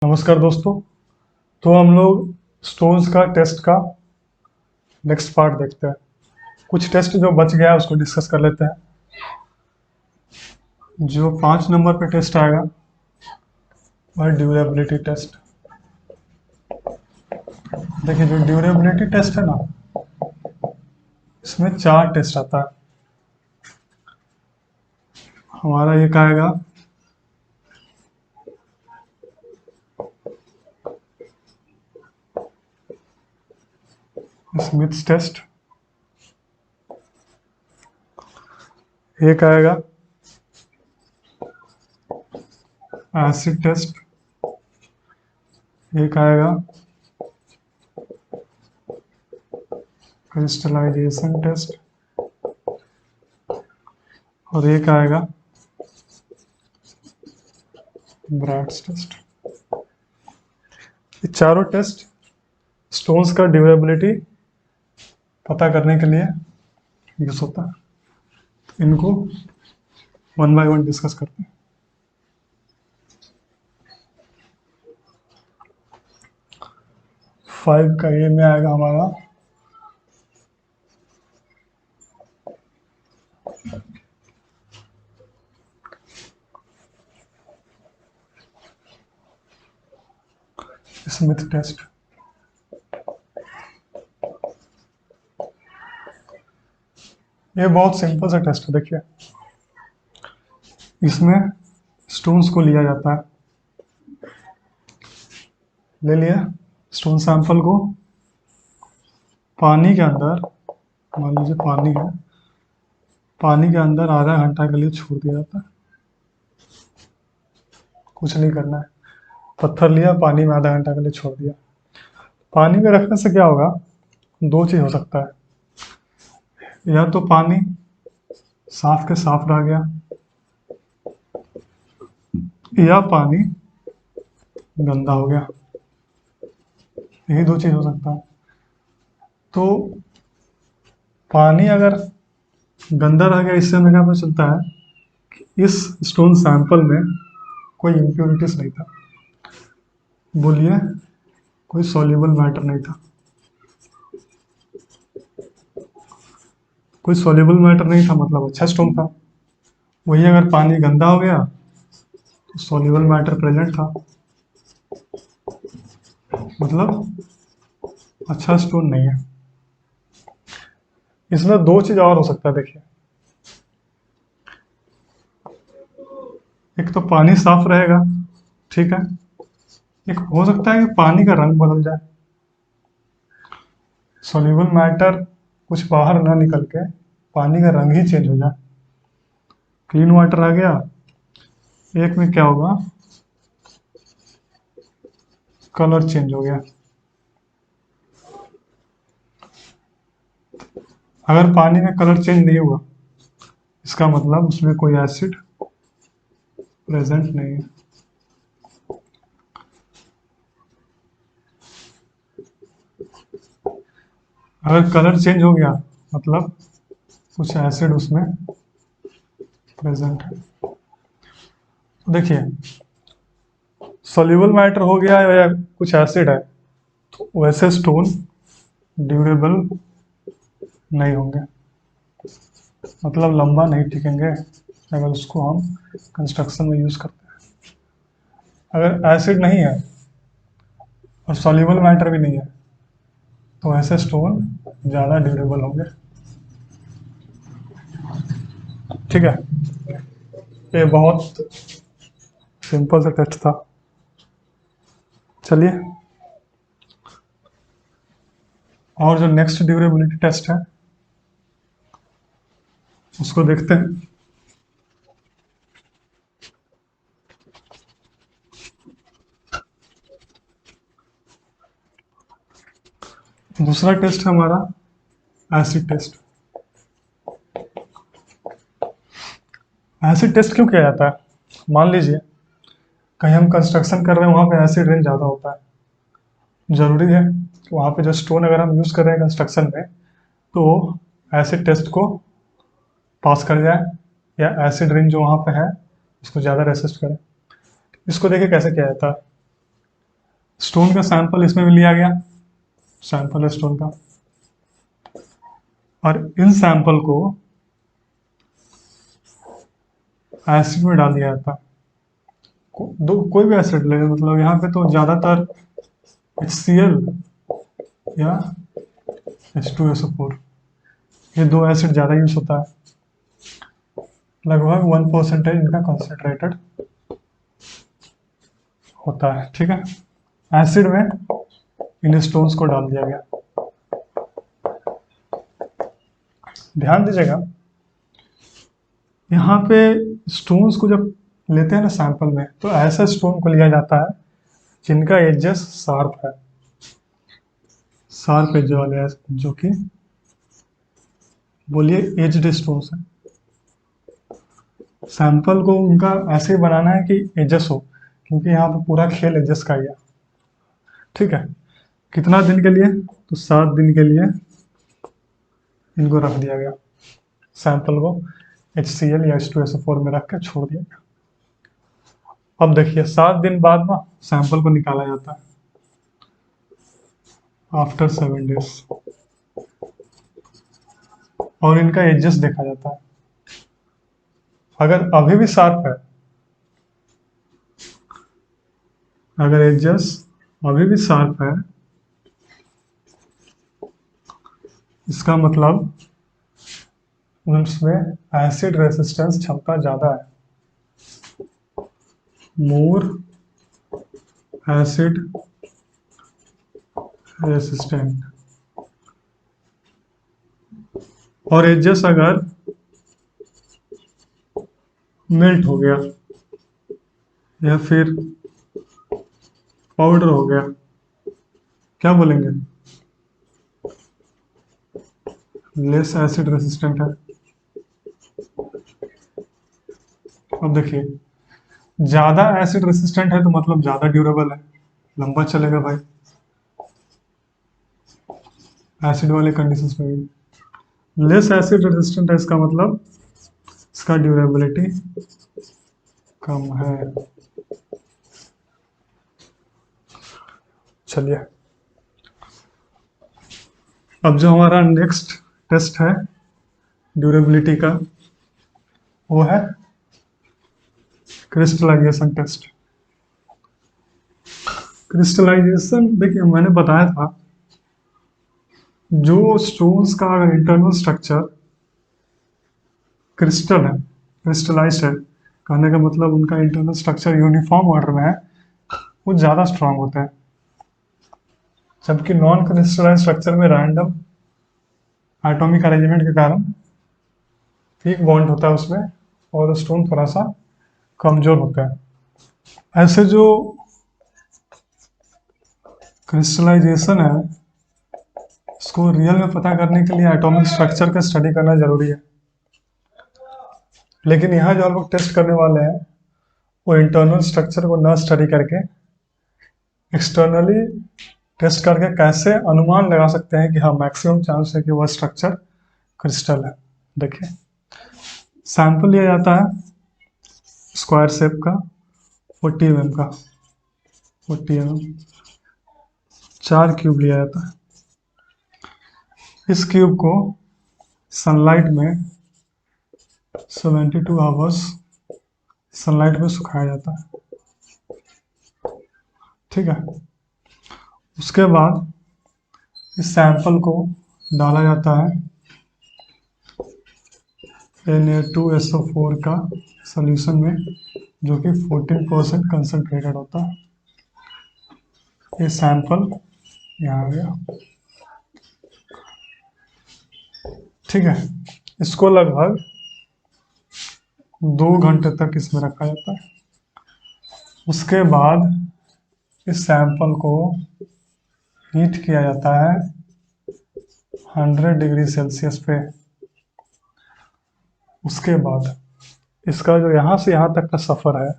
नमस्कार दोस्तों। तो हम लोग स्टोन्स का टेस्ट का नेक्स्ट पार्ट देखते हैं। कुछ टेस्ट जो बच गया है उसको डिस्कस कर लेते हैं। जो 5 नंबर पे टेस्ट आएगा वह ड्यूरेबिलिटी टेस्ट। देखिए, जो ड्यूरेबिलिटी टेस्ट है ना, इसमें 4 टेस्ट आता है। हमारा एक आएगा स्मिथ्स टेस्ट, एक आएगा एसिड टेस्ट, एक आएगा क्रिस्टलाइजेशन टेस्ट और एक आएगा ब्रैड्स टेस्ट। ये चारों टेस्ट स्टोन्स का ड्यूरेबिलिटी पता करने के लिए यूज होता है। इनको 1 बाय 1 डिस्कस करते हैं। 5 का ए में आएगा हमारा स्मिथ टेस्ट। ये बहुत सिंपल सा टेस्ट है। देखिए, इसमें स्टोन्स को लिया जाता है, ले लिया स्टोन सैंपल को, पानी के अंदर, मान लीजिए पानी है, पानी के अंदर आधा घंटा के लिए छोड़ दिया जाता है। कुछ नहीं करना है, पत्थर लिया, पानी में आधा घंटा के लिए छोड़ दिया। पानी में रखने से क्या होगा, 2 चीज़ हो सकता है। या तो पानी साफ के साफ रह गया, या पानी गंदा हो गया। यही 2 चीज़ हो सकता है। तो पानी अगर गंदा रह गया, इससे हमें क्या पता चलता है कि इस स्टोन सैंपल में कोई इम्प्योरिटीज नहीं था। बोलिए, कोई सॉल्युबल मैटर नहीं था। कोई सॉल्युबल मैटर नहीं था मतलब अच्छा स्टोन था। वही अगर पानी गंदा हो गया तो सॉल्युबल मैटर प्रेजेंट था, मतलब अच्छा स्टोन नहीं है। इसमें 2 चीज़ और हो सकता है। देखिए, एक तो पानी साफ रहेगा, ठीक है। एक हो सकता है कि पानी का रंग बदल जाए, सॉल्युबल मैटर कुछ बाहर ना निकल के पानी का रंग ही चेंज हो जाए। क्लीन वाटर आ गया, एक में क्या होगा, कलर चेंज हो गया। अगर पानी में कलर चेंज नहीं हुआ, इसका मतलब उसमें कोई एसिड प्रेजेंट नहीं है। अगर कलर चेंज हो गया मतलब कुछ एसिड उसमें प्रेजेंट है। तो देखिए, सॉल्युबल मैटर हो गया है या कुछ एसिड है, तो वैसे स्टोन ड्यूरेबल नहीं होंगे, मतलब लंबा नहीं टिकेंगे अगर उसको हम कंस्ट्रक्शन में यूज़ करते हैं। अगर एसिड नहीं है और सॉल्युबल मैटर भी नहीं है तो ऐसे स्टोन ज़्यादा ड्यूरेबल होंगे। ठीक है, ये बहुत सिंपल सा टेस्ट था। चलिए, और जो नेक्स्ट ड्यूरेबिलिटी टेस्ट है उसको देखते हैं। दूसरा टेस्ट है हमारा एसिड टेस्ट। एसिड टेस्ट क्यों किया जाता है, मान लीजिए कहीं हम कंस्ट्रक्शन कर रहे हैं, वहाँ पे एसिड रेन ज़्यादा होता है। ज़रूरी है कि वहाँ पे जो स्टोन अगर हम यूज़ कर रहे हैं कंस्ट्रक्शन में, तो एसिड टेस्ट को पास कर जाए, या एसिड रेन जो वहाँ पे है उसको ज़्यादा रेसिस्ट करे। इसको देखिए कैसे किया जाता है। स्टोन का सैंपल इसमें भी लिया गया, सैंपल है स्टोन का, और इन सैंपल को एसिड में डाल दिया जाता है। कोई भी एसिड ले, मतलब यहाँ पे तो ज़्यादातर HCl या H2SO4, ये दो एसिड ज़्यादा यूज होता है। लगभग 1% इनका कंसनट्रेटेड होता है। ठीक है, एसिड में इन स्टोन्स को डाल दिया गया। ध्यान दीजिएगा, यहाँ पे स्टोन्स को जब लेते हैं ना सैंपल में, तो ऐसा स्टोन को लिया जाता है जिनका एजेस शार्प है, शार्प एज वाले हैं, जो कि बोलिए एज्ड स्टोन्स है। सैंपल को उनका ऐसे ही बनाना है कि एजेस हो, क्योंकि यहाँ पे पूरा खेल एजेस का ही है। ठीक है, कितना दिन के लिए, तो 7 दिन के लिए इनको रख दिया गया, सैंपल को HCl या H2SO4 में रख के छोड़ दिया गया। अब देखिए 7 दिन बाद ना सैंपल को निकाला जाता है, आफ्टर 7 डेज, और इनका एजेस देखा जाता है। अगर अभी भी शार्प है, अगर एजेस अभी भी शार्प है, इसका मतलब उसमें एसिड रेसिस्टेंस क्षमता ज़्यादा है, मोर एसिड रेसिस्टेंट। और एजेस अगर मेल्ट हो गया या फिर पाउडर हो गया, क्या बोलेंगे, लेस एसिड रेसिस्टेंट है। अब देखिए, ज़्यादा एसिड रेसिस्टेंट है तो मतलब ज़्यादा ड्यूरेबल है, लंबा चलेगा भाई, एसिड वाले कंडीशंस में भी। लेस एसिड रेजिस्टेंट है, इसका मतलब इसका ड्यूरेबिलिटी कम है। चलिए, अब जो हमारा नेक्स्ट टेस्ट है ड्यूरेबिलिटी का, वो है क्रिस्टलाइजेशन टेस्ट। क्रिस्टलाइजेशन, देखिए मैंने बताया था, जो स्टोन्स का अगर इंटरनल स्ट्रक्चर क्रिस्टल है, क्रिस्टलाइज्ड है, कहने का मतलब उनका इंटरनल स्ट्रक्चर यूनिफॉर्म ऑर्डर में है, वो ज़्यादा स्ट्रांग होते हैं। जबकि नॉन क्रिस्टलाइज स्ट्रक्चर में रैंडम एटॉमिक अरेंजमेंट के कारण एक बॉन्ड होता है उसमें, और स्टोन थोड़ा सा कमजोर होता है। ऐसे जो क्रिस्टलाइजेशन है, इसको रियल में पता करने के लिए एटॉमिक स्ट्रक्चर का स्टडी करना जरूरी है। लेकिन यहाँ जो हम लोग टेस्ट करने वाले हैं, वो इंटरनल स्ट्रक्चर को न स्टडी करके एक्सटर्नली टेस्ट करके कैसे अनुमान लगा सकते हैं कि हाँ मैक्सिमम चांस है कि वह स्ट्रक्चर क्रिस्टल है। देखिए, सैंपल लिया जाता है स्क्वायर शेप का 40 mm का, 40 mm, 4 क्यूब लिया जाता है। इस क्यूब को सनलाइट में 72 आवर्स सनलाइट में सुखाया जाता है। ठीक है, उसके बाद इस सैंपल को डाला जाता है Na2SO4 का सॉल्यूशन में, जो कि 14% कंसनट्रेटेड होता है। ये सैंपल यहाँ आ गया। ठीक है, इसको लगभग 2 घंटे तक इसमें रखा जाता है। उसके बाद इस सैंपल को हीट किया जाता है 100 डिग्री सेल्सियस पे। उसके बाद इसका जो यहाँ से यहाँ तक का सफ़र है,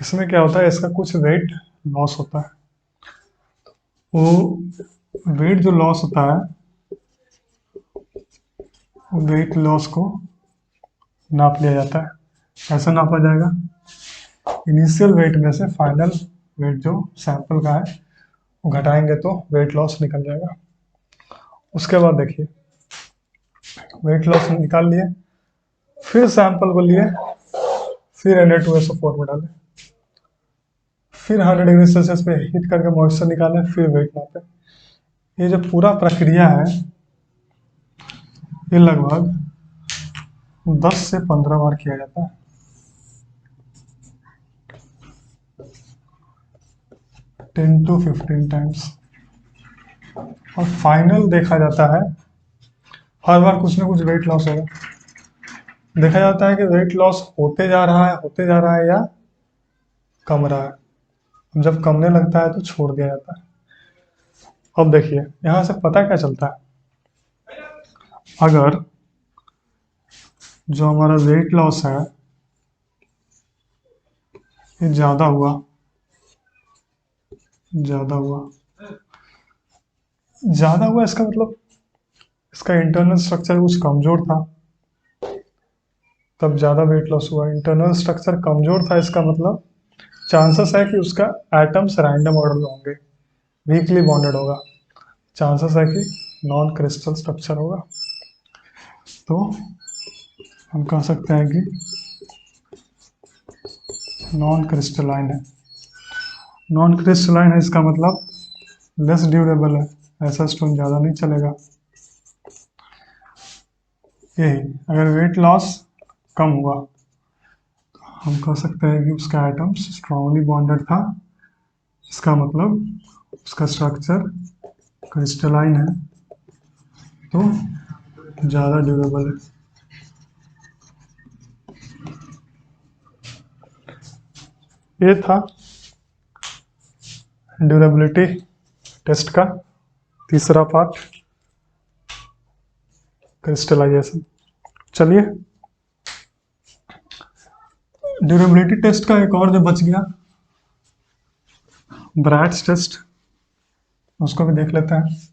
इसमें क्या होता है, इसका कुछ वेट लॉस होता है। वो वेट जो लॉस होता है, वेट लॉस को नाप लिया जाता है। ऐसा नापा जाएगा, इनिशियल वेट में से फाइनल वेट जो सैंपल का है वो घटाएंगे तो वेट लॉस निकल जाएगा। उसके बाद देखिए वेट लॉस निकाल लिए, फिर सैंपल को लिए, फिर Na2SO4 में डाले, फिर 100 डिग्री सेल्सियस पे हीट करके मॉइस्चर निकाले, फिर वेट नापे। ये जो पूरा प्रक्रिया है ये लगभग 10 से 15 बार किया जाता है। 10 to 15 टाइम्स। और फाइनल देखा जाता है हर बार कुछ ना कुछ वेट लॉस होगा। देखा जाता है कि वेट लॉस होते जा रहा है या कम रहा है। जब कमने लगता है तो छोड़ दिया जाता है। अब देखिए यहाँ से पता क्या चलता है, अगर जो हमारा वेट लॉस है ये ज़्यादा हुआ, ज़्यादा हुआ, ज़्यादा हुआ, इसका मतलब इसका इंटरनल स्ट्रक्चर कुछ कमज़ोर था तब ज़्यादा वेट लॉस हुआ। इंटरनल स्ट्रक्चर कमज़ोर था इसका मतलब चांसेस है कि उसका एटम्स रैंडम ऑर्डर में होंगे, वीकली बॉन्डेड होगा, चांसेस है कि नॉन क्रिस्टल स्ट्रक्चर होगा। तो हम कह सकते हैं कि नॉन क्रिस्टलाइन है। नॉन क्रिस्टलाइन है इसका मतलब लेस ड्यूरेबल है, ऐसा स्टोन ज़्यादा नहीं चलेगा। यही अगर वेट लॉस कम हुआ हम कह सकते हैं कि उसका एटम्स स्ट्रांगली बॉन्डेड था, इसका मतलब उसका स्ट्रक्चर क्रिस्टलाइन है तो ज़्यादा ड्यूरेबल है। ये था ड्यूरेबिलिटी टेस्ट का तीसरा पार्ट, क्रिस्टलाइजेशन। चलिए ड्यूरेबिलिटी टेस्ट का एक और जो बच गया ब्रैड्स टेस्ट, उसको भी देख लेते हैं।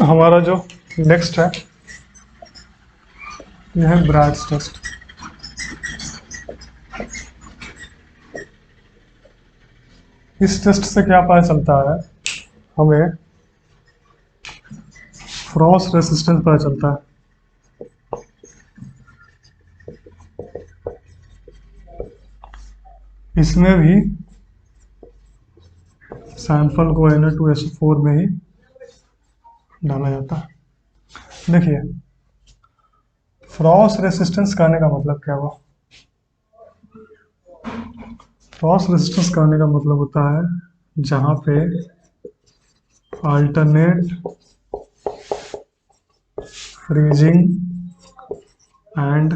हमारा जो नेक्स्ट है यह है ब्रैड्स टेस्ट। इस टेस्ट से क्या पता चलता है हमें, फ्रॉस्ट रेसिस्टेंस पता चलता है। इसमें भी सैंपल को Na2SO4 में ही डाला जाता है। देखिए फ्रॉस्ट रेसिस्टेंस कहने का मतलब क्या हुआ, फ्रॉस्ट रेसिस्टेंस कहने का मतलब होता है जहां पे अल्टरनेट फ्रीजिंग एंड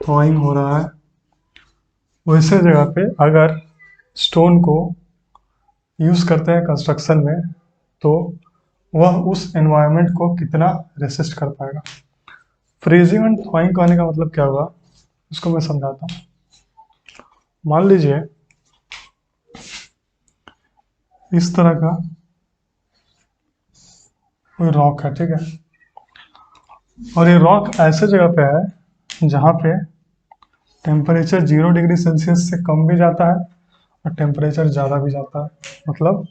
थॉइंग हो रहा है, वैसे जगह पे अगर स्टोन को यूज़ करते हैं कंस्ट्रक्शन में तो वह उस एनवायरनमेंट को कितना रेसिस्ट कर पाएगा। फ्रीजिंग एंड थॉइंग कहने का मतलब क्या हुआ उसको मैं समझाता हूँ। मान लीजिए इस तरह का कोई रॉक है, ठीक है, और ये रॉक ऐसे जगह पे है जहाँ पे टेम्परेचर 0 डिग्री सेल्सियस से कम भी जाता है और टेम्परेचर ज़्यादा भी जाता है। मतलब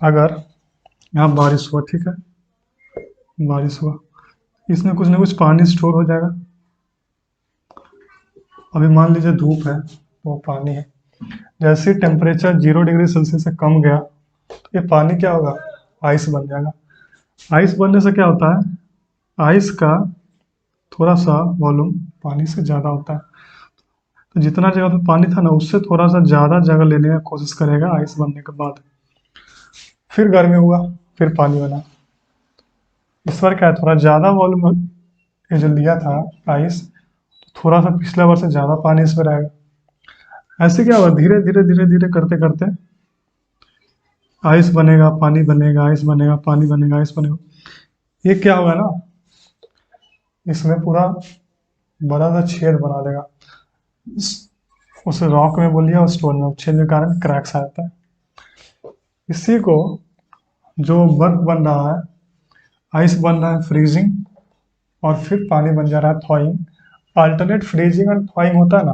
अगर यहाँ बारिश हुआ, ठीक है, बारिश हुआ, इसमें कुछ ना कुछ पानी स्टोर हो जाएगा। अभी मान लीजिए धूप है तो वो पानी है, जैसे ही टेम्परेचर 0 डिग्री सेल्सियस से कम गया तो ये पानी क्या होगा, आइस बन जाएगा। आइस बनने से क्या होता है, आइस का थोड़ा सा वॉल्यूम पानी से ज़्यादा होता है, तो जितना जगह पे पानी था ना उससे थोड़ा सा ज़्यादा जगह लेने की कोशिश करेगा आइस बनने के बाद। फिर गर्मी हुआ, फिर पानी बना। इस बार क्या है, थोड़ा ज़्यादा वॉल्यूम ये जो लिया था आइस, थोड़ा सा पिछले बार से ज़्यादा पानी इसमें रहेगा। ऐसे क्या होगा, धीरे धीरे धीरे धीरे करते करते आइस बनेगा, पानी बनेगा, आइस बनेगा, पानी बनेगा, आइस बनेगा। ये क्या होगा ना, इसमें पूरा बड़ा सा छेद बना देगा। उस रॉक में बोलिए और स्टोन में छेद के कारण क्रैक्स आ जाता है। इसी को जो बर्फ बन रहा है, आइस बन रहा है फ्रीजिंग, और फिर पानी बन जा रहा है थॉइंग। अल्टरनेट फ्रीजिंग और थॉइंग होता है ना,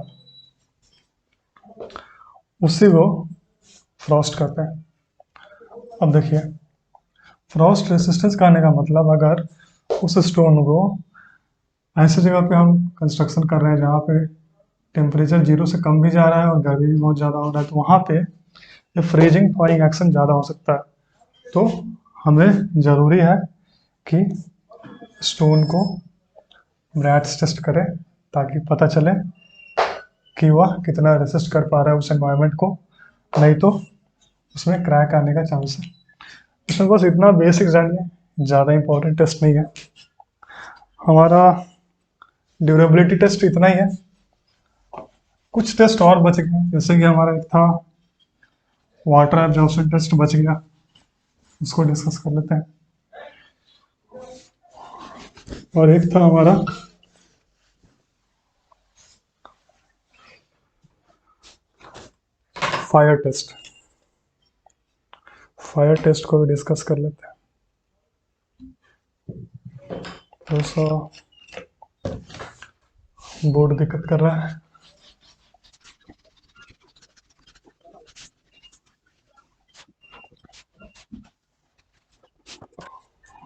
उसी को फ्रॉस्ट कहते हैं। अब देखिए, फ्रॉस्ट रेसिस्टेंस कहने का मतलब, अगर उस स्टोन को ऐसी जगह पे हम कंस्ट्रक्शन कर रहे हैं जहाँ पे टेम्परेचर 0 से कम भी जा रहा है और गर्मी भी बहुत ज़्यादा हो रहा है, तो वहाँ पे ये फ्रीजिंग थॉइंग एक्शन ज़्यादा हो सकता है। तो हमें ज़रूरी है कि स्टोन को ब्रैट्स टेस्ट करें, ताकि पता चले कि वह कितना रेसिस्ट कर पा रहा है उस एनवायरनमेंट को, नहीं तो उसमें क्रैक आने का चांस है। इसमें बस इतना बेसिक जानिए, ज़्यादा इंपॉर्टेंट टेस्ट नहीं है। हमारा ड्यूरेबिलिटी टेस्ट इतना ही है। कुछ टेस्ट और बच गए, जैसे कि हमारा एक था वाटर एब्जॉर्प्शन टेस्ट बच गया, उसको डिस्कस कर लेते हैं। और एक था हमारा फायर टेस्ट, फायर टेस्ट को भी डिस्कस कर लेते हैं। थोड़ा सा बोर्ड दिक्कत कर रहा है।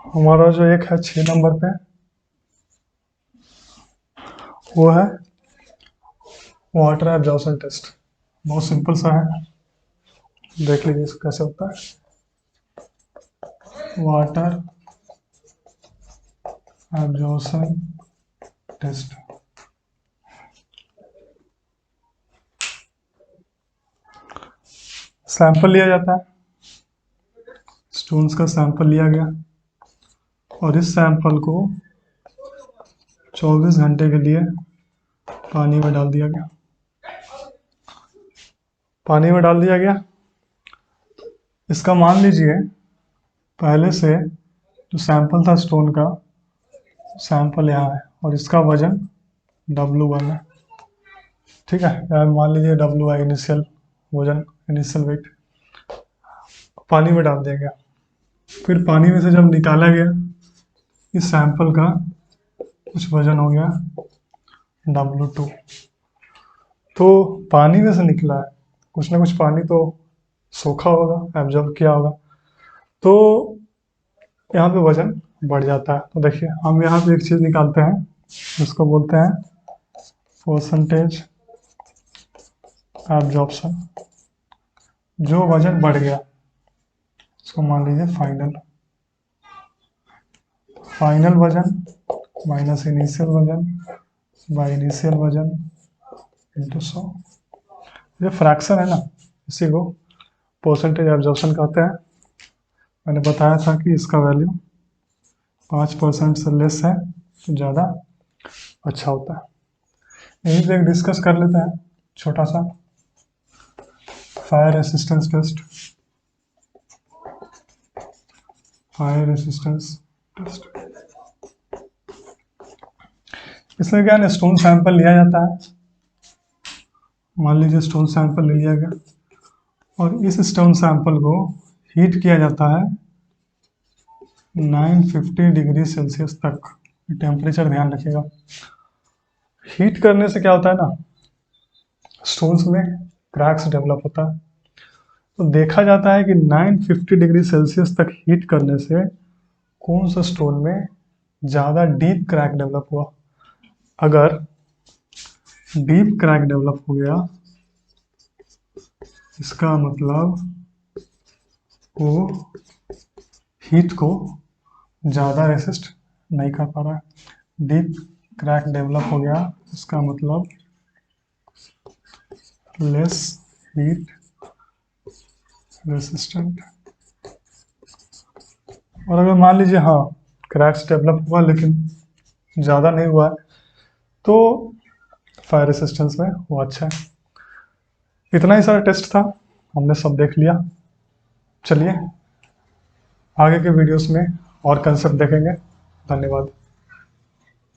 हमारा जो एक है 6 नंबर पे, वो है वाटर एब्जॉर्प्शन टेस्ट। बहुत सिंपल सा है, देख लीजिए इसको कैसे होता है। वाटर एब्जॉर्प्शन टेस्ट, सैंपल लिया जाता है, स्टोन्स का सैंपल लिया गया, और इस सैंपल को 24 घंटे के लिए पानी में डाल दिया गया। पानी में डाल दिया गया। इसका मान लीजिए पहले से जो सैंपल था स्टोन का, सैंपल यहाँ है और इसका वजन W1 है, ठीक है। यार मान लीजिए W है इनिशियल वजन, इनिशियल वेट। पानी में डाल दिया गया, फिर पानी में से जब निकाला गया, इस सैंपल का कुछ वजन हो गया W2। तो पानी में से निकला है, कुछ ना कुछ पानी तो सोखा होगा, एब्जॉर्ब किया होगा, तो यहाँ पे वजन बढ़ जाता है। तो देखिए हम यहाँ पे एक चीज़ निकालते हैं, जिसको बोलते हैं परसेंटेज एब्जॉर्प्शन। जो वजन बढ़ गया उसको मान लीजिए फाइनल, फाइनल वजन माइनस इनिशियल वजन बाई इनिशियल वजन इंटू 100। ये फ्रैक्शन है ना, इसी को परसेंटेज एब्जॉर्प्शन कहते हैं। मैंने बताया था कि इसका वैल्यू 5% से लेस है तो ज़्यादा अच्छा होता है। यहीं पे एक डिस्कस कर लेते हैं छोटा सा, fire resistance test. Fire resistance test, इसमें क्या है, स्टोन सैंपल लिया जाता है। मान लीजिए स्टोन सैंपल ले लिया गया और इस स्टोन सैंपल को हीट किया जाता है 950 डिग्री सेल्सियस तक। टेम्परेचर ध्यान रखिएगा। हीट करने से क्या होता है ना, स्टोन्स में क्रैक्स डेवलप होता है। तो देखा जाता है कि 950 डिग्री सेल्सियस तक हीट करने से कौन सा स्टोन में ज़्यादा डीप क्रैक डेवलप हुआ। अगर डीप क्रैक डेवलप हो गया, इसका मतलब वो हीट को ज़्यादा रेसिस्ट नहीं कर पा रहा है। डीप क्रैक डेवलप हो गया, इसका मतलब लेस हीट रेसिस्टेंट। और अगर मान लीजिए हाँ क्रैक्स डेवलप हुआ लेकिन ज़्यादा नहीं हुआ है, तो फायर रेसिस्टेंस में वो अच्छा है। इतना ही सारा टेस्ट था, हमने सब देख लिया। चलिए आगे के वीडियोस में और कंसेप्ट देखेंगे। धन्यवाद।